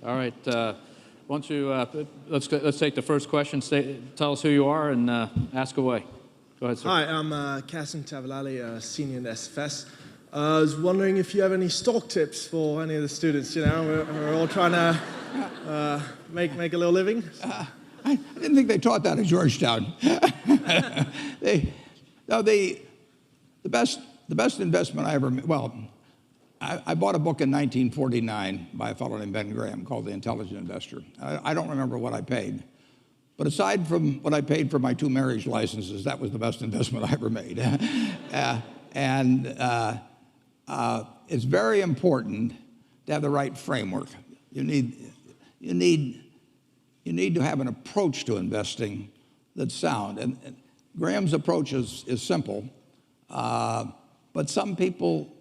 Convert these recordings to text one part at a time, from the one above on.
All right. Why don't you, let's take the first question. Tell us who you are and ask away. Go ahead, sir. Hi, I'm Kasim Tavalali, senior in SFS. I was wondering if you have any stock tips for any of the students. You know, we're all trying to make a little living. I didn't think they taught that at Georgetown. The best investment I ever made, well, I bought a book in 1949 by a fellow named Ben Graham called The Intelligent Investor. I don't remember what I paid, but aside from what I paid for my 2 marriage licenses, that was the best investment I ever made. It's very important to have the right framework. You need to have an approach to investing that's sound. And Graham's approach is simple, but some people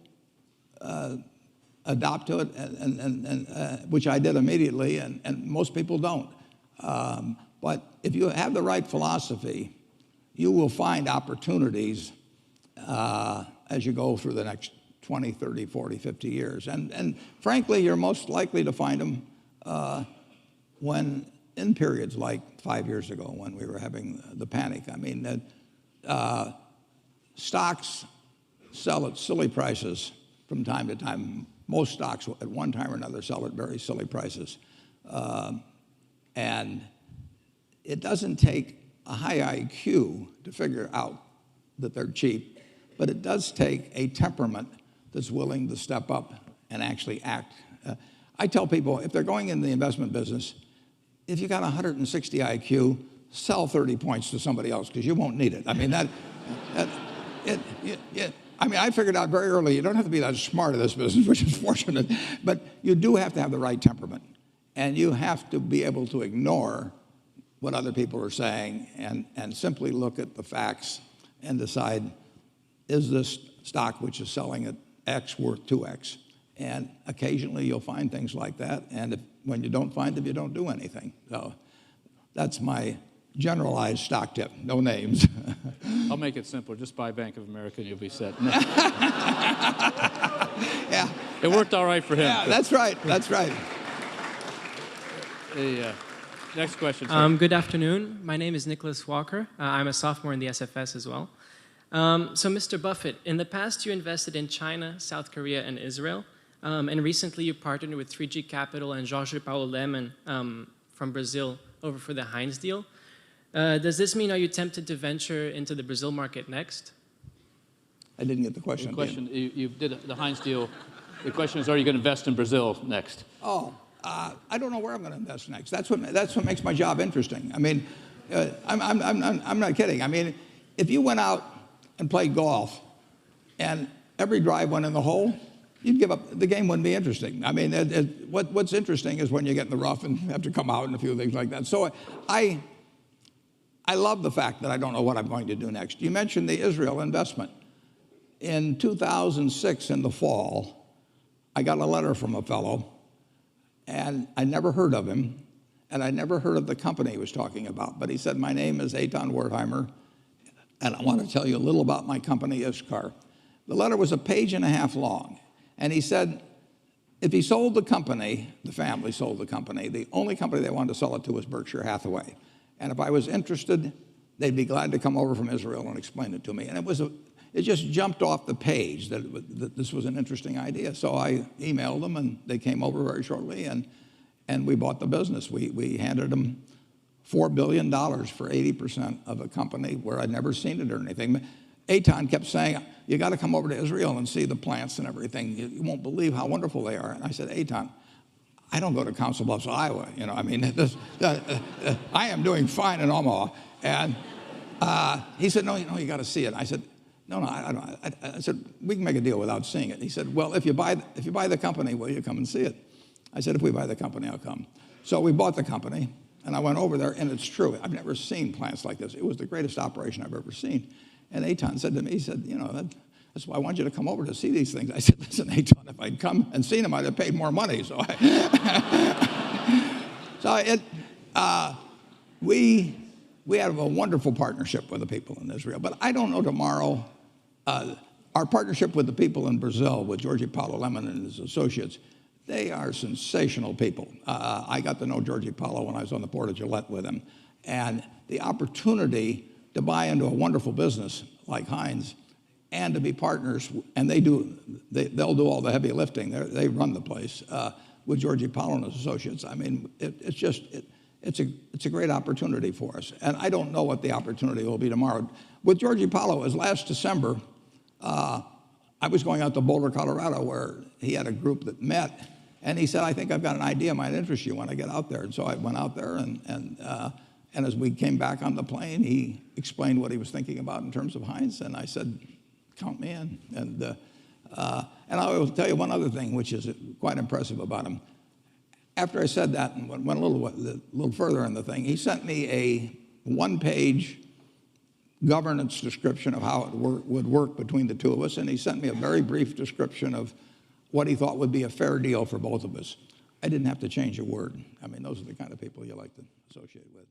adopt to it, and which I did immediately, and most people don't. But if you have the right philosophy, you will find opportunities as you go through the next 20, 30, 40, 50 years. And frankly, you're most likely to find them when in periods like 5 years ago when we were having the panic. I mean, stocks sell at silly prices from time to time. Most stocks at one time or another sell at very silly prices. And it doesn't take a high IQ to figure out that they're cheap, but it does take a temperament that's willing to step up and actually act. I tell people, if they're going in the investment business, if you got 160 IQ, sell 30 points to somebody else because you won't need it. I mean, I figured out very early, you don't have to be that smart in this business, which is fortunate, but you do have to have the right temperament. And you have to be able to ignore what other people are saying and simply look at the facts and decide, is this stock which is selling at X worth 2X? And occasionally you'll find things like that. And when you don't find them, you don't do anything. So that's my generalized stock tip, no names. I'll make it simpler. Just buy Bank of America and you'll be set. Yeah. It worked all right for him. Yeah, that's right. That's right. The next question, sir. Good afternoon. My name is Nicholas Walker. I'm a sophomore in the SFS as well. So, Mr. Buffett, in the past you invested in China, South Korea, and Israel. And recently you partnered with 3G Capital and Georgetown University from Brazil over for the Heinz deal. Does this mean, are you tempted to venture into the Brazil market next? I didn't get the question. The question, you did the Heinz deal. The question is, are you going to invest in Brazil next? Oh, I don't know where I'm going to invest next. That's what makes my job interesting. I mean, I'm not kidding. I mean, if you went out and played golf and every drive went in the hole, you'd give up. The game wouldn't be interesting. I mean, what's interesting is when you get in the rough and have to come out and a few things like that. So I love the fact that I don't know what I'm going to do next. You mentioned the Israel investment. In 2006, in the fall, I got a letter from a fellow, and I never heard of him, and I never heard of the company he was talking about. But he said, my name is Eitan Wertheimer, and I want to tell you a little about my company, Ishkar. The letter was a page and a half long, and he said, if he sold the company, the family sold the company, the only company they wanted to sell it to was Berkshire Hathaway. And if I was interested, they'd be glad to come over from Israel and explain it to me. And it just jumped off the page that this was an interesting idea. So I emailed them, and they came over very shortly, and we bought the business. We handed them $4 billion for 80% of a company where I'd never seen it or anything. Eitan kept saying, you got to come over to Israel and see the plants and everything. You won't believe how wonderful they are. And I said, Eitan, I don't go to Council Bluffs, Iowa. You know, I mean, I am doing fine in Omaha. And he said, no, you got to see it. I said, no, I don't. I said, we can make a deal without seeing it. He said, well, if you buy the company, will you come and see it? I said, if we buy the company, I'll come. So we bought the company, and I went over there, and it's true. I've never seen plants like this. It was the greatest operation I've ever seen. And Eitan said to me, he said, you know, that's why I want you to come over to see these things. I said, listen, Eitan, if I'd come and seen them, I'd have paid more money. So we have a wonderful partnership with the people in Israel. But I don't know tomorrow. Our partnership with the people in Brazil, with Georgetown University and his associates, They are sensational people. I got to know Georgie Paulo when I was on the board of Gillette with him. And the opportunity to buy into a wonderful business like Heinz and to be partners, and they'll do all the heavy lifting. They run the place with Georgie Paulo and his associates. I mean, it's a great opportunity for us. And I don't know what the opportunity will be tomorrow. With Georgie Paulo, as last December, I was going out to Boulder, Colorado, where he had a group that met, and he said, I think I've got an idea might interest you when I get out there. And so I went out there, and as we came back on the plane, he explained what he was thinking about in terms of Heinz, and I said, count me in. And I will tell you one other thing, which is quite impressive about him. After I said that and went a little further in the thing, he sent me a one-page governance description of how it would work between the two of us, and he sent me a very brief description of what he thought would be a fair deal for both of us. I didn't have to change a word. I mean, those are the kind of people you like to associate with.